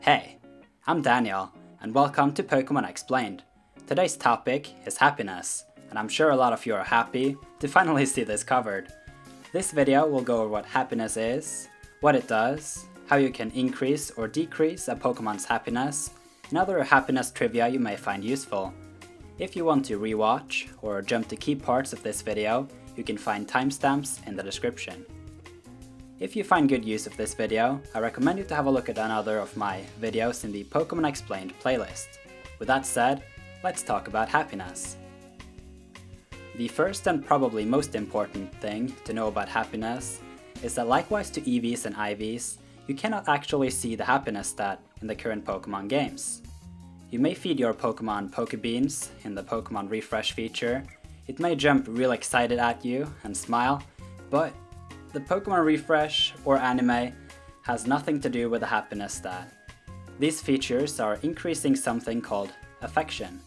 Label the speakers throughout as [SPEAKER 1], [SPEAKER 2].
[SPEAKER 1] Hey, I'm Daniel, and welcome to Pokémon Explained. Today's topic is happiness, and I'm sure a lot of you are happy to finally see this covered. This video will go over what happiness is, what it does, how you can increase or decrease a Pokémon's happiness, and other happiness trivia you may find useful. If you want to rewatch or jump to key parts of this video, you can find timestamps in the description. If you find good use of this video, I recommend you to have a look at another of my videos in the Pokémon Explained playlist. With that said, let's talk about happiness. The first and probably most important thing to know about happiness is that likewise to EVs and IVs, you cannot actually see the happiness stat in the current Pokémon games. You may feed your Pokémon Pokebeans in the Pokémon Refresh feature, it may jump real excited at you and smile, but the Pokémon Refresh or anime has nothing to do with the happiness stat. These features are increasing something called affection.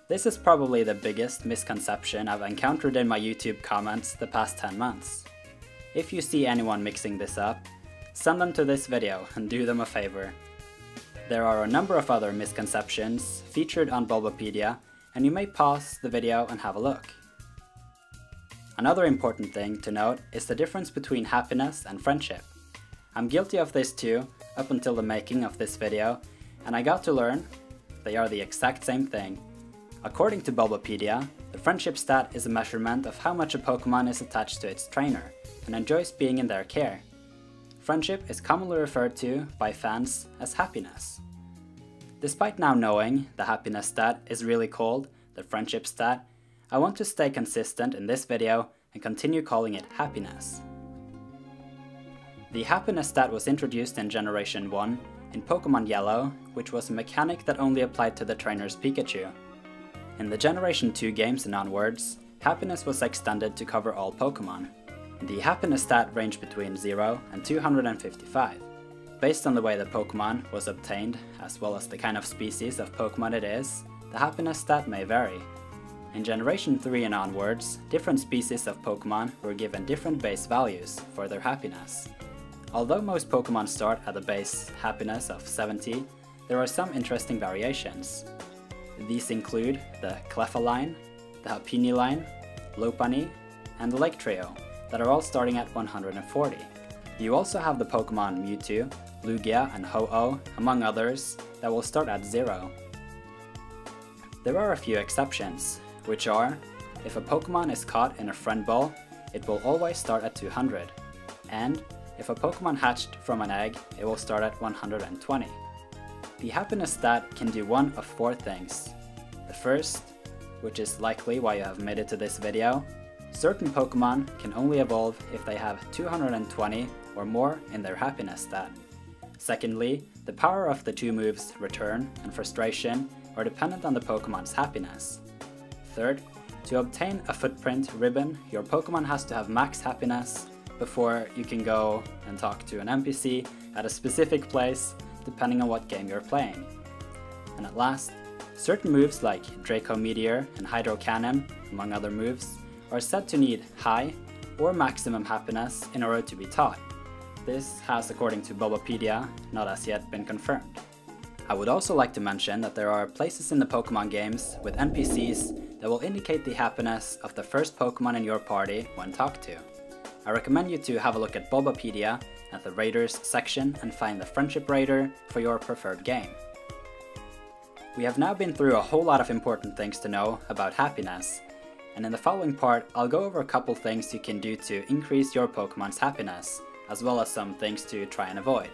[SPEAKER 1] This is probably the biggest misconception I've encountered in my YouTube comments the past 10 months. If you see anyone mixing this up, send them to this video and do them a favor. There are a number of other misconceptions featured on Bulbapedia, and you may pause the video and have a look. Another important thing to note is the difference between happiness and friendship. I'm guilty of this too, up until the making of this video, and I got to learn they are the exact same thing. According to Bulbapedia, the friendship stat is a measurement of how much a Pokémon is attached to its trainer and enjoys being in their care. Friendship is commonly referred to by fans as happiness. Despite now knowing the happiness stat is really called the friendship stat, I want to stay consistent in this video and continue calling it happiness. The happiness stat was introduced in Generation 1 in Pokémon Yellow, which was a mechanic that only applied to the trainer's Pikachu. In the Generation 2 games and onwards, happiness was extended to cover all Pokémon. The happiness stat ranged between 0 and 255. Based on the way the Pokémon was obtained, as well as the kind of species of Pokémon it is, the happiness stat may vary. In Generation 3 and onwards, different species of Pokémon were given different base values for their happiness. Although most Pokémon start at a base happiness of 70, there are some interesting variations. These include the Cleffa line, the Happiny line, Lopunny, and the Lake Trio, that are all starting at 140. You also have the Pokémon Mewtwo, Lugia, and Ho-Oh, among others, that will start at 0. There are a few exceptions, which are, if a Pokémon is caught in a friend ball, it will always start at 200, and if a Pokémon hatched from an egg, it will start at 120. The happiness stat can do one of 4 things. The first, which is likely why you have made it to this video, certain Pokémon can only evolve if they have 220 or more in their happiness stat. Secondly, the power of the 2 moves Return and Frustration are dependent on the Pokémon's happiness. Third, to obtain a footprint ribbon, your Pokémon has to have max happiness before you can go and talk to an NPC at a specific place, depending on what game you're playing. And at last, certain moves like Draco Meteor and Hydro Cannon, among other moves, are said to need high or maximum happiness in order to be taught. This has, according to Bulbapedia, not as yet been confirmed. I would also like to mention that there are places in the Pokémon games with NPCs that will indicate the happiness of the first Pokémon in your party when talked to. I recommend you to have a look at Bulbapedia at the Raiders section and find the Friendship Raider for your preferred game. We have now been through a whole lot of important things to know about happiness, and in the following part I'll go over a couple things you can do to increase your Pokémon's happiness, as well as some things to try and avoid.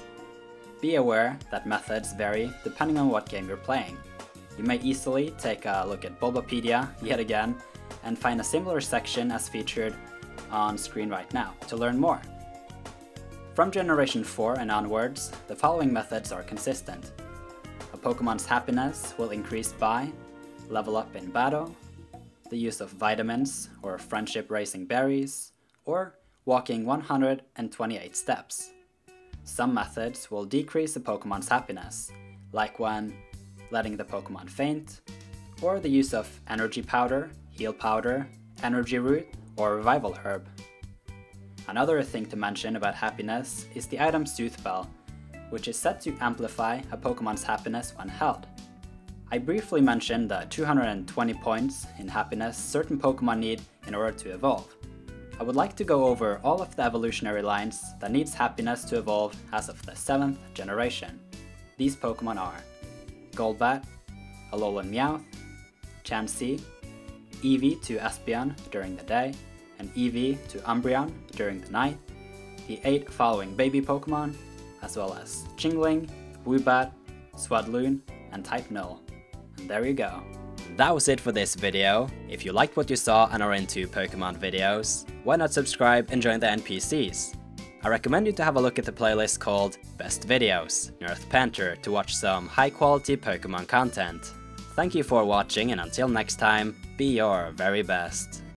[SPEAKER 1] Be aware that methods vary depending on what game you're playing. You may easily take a look at Bulbapedia yet again and find a similar section as featured on screen right now to learn more. From Generation 4 and onwards, the following methods are consistent. A Pokémon's happiness will increase by level up in battle, the use of vitamins or friendship raising berries, or walking 128 steps. Some methods will decrease a Pokémon's happiness, like when letting the Pokémon faint, or the use of energy powder, heal powder, energy root, or revival herb. Another thing to mention about happiness is the item Soothe Bell. which is said to amplify a Pokemon's happiness when held. I briefly mentioned the 220 points in happiness certain Pokemon need in order to evolve. I would like to go over all of the evolutionary lines that needs happiness to evolve as of the 7th generation. These Pokemon are Golbat, Alolan Meowth, Chansey, Eevee to Espeon during the day, and Eevee to Umbreon during the night, the 8 following baby Pokemon, as well as Chingling, Woobat, Swadloon, and Type Null. And there you go. That was it for this video. If you liked what you saw and are into Pokemon videos, why not subscribe and join the NPCs? I recommend you to have a look at the playlist called Best Videos, Earth Panther, to watch some high quality Pokemon content. Thank you for watching, and until next time, be your very best.